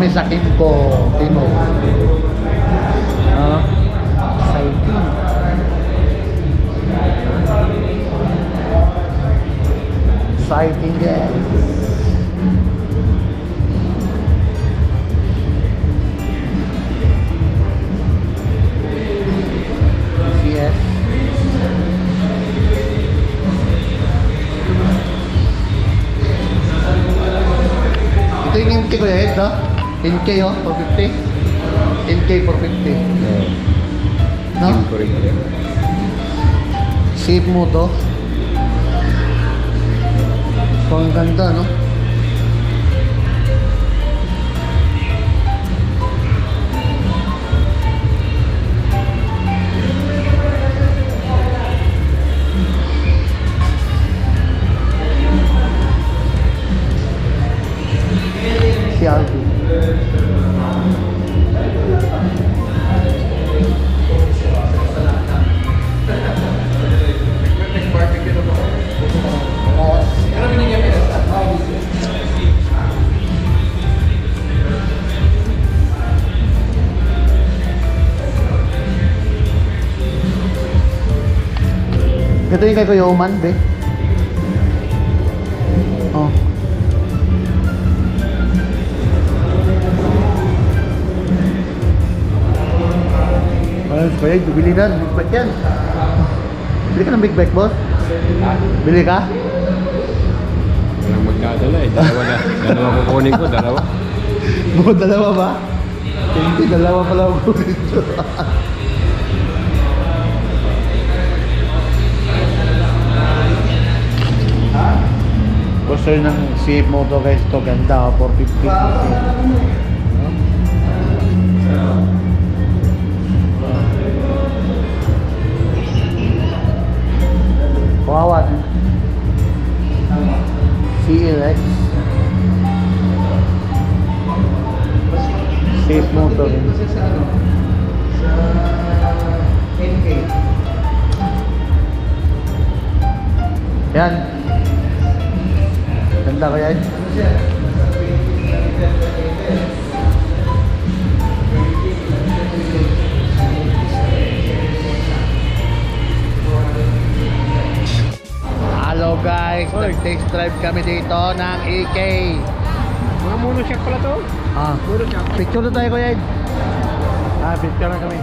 kami sa Kimco, Timog. Exciting. Exciting guys. Yes. Ito yung NK ko yan, no? NK oh, 450. NK 450. No? Save mo to. Ang ganda, no? Si Alvin. Ito yung kay Kuya Uman, be. Oh. Ayun, Kuya, bili na. Big bike yan. Bili ka ng big bike, boss? Bili ka? Walang magdadala eh. Dalawa kukunin ko, dalawa. Dalawa ba? Hindi, dalawa pala ako dito. Gusto ng CF Moto guys, to ganda, 450. Kawawan. CLX. CF Moto. Yan. Ganda ko yan. Hello guys, nag-test drive kami dito ng EK. Mga monoshock pala to? Monoshock. Picture na tayo kuya. Picture na kami.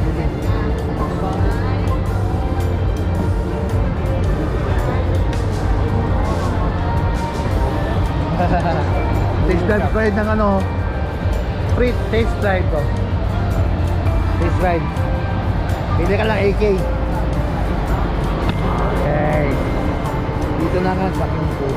Test drive ko yun ng ano, free test drive ko. Test drive. Pili ka lang AK. Okay. Dito na nga sa Kimco.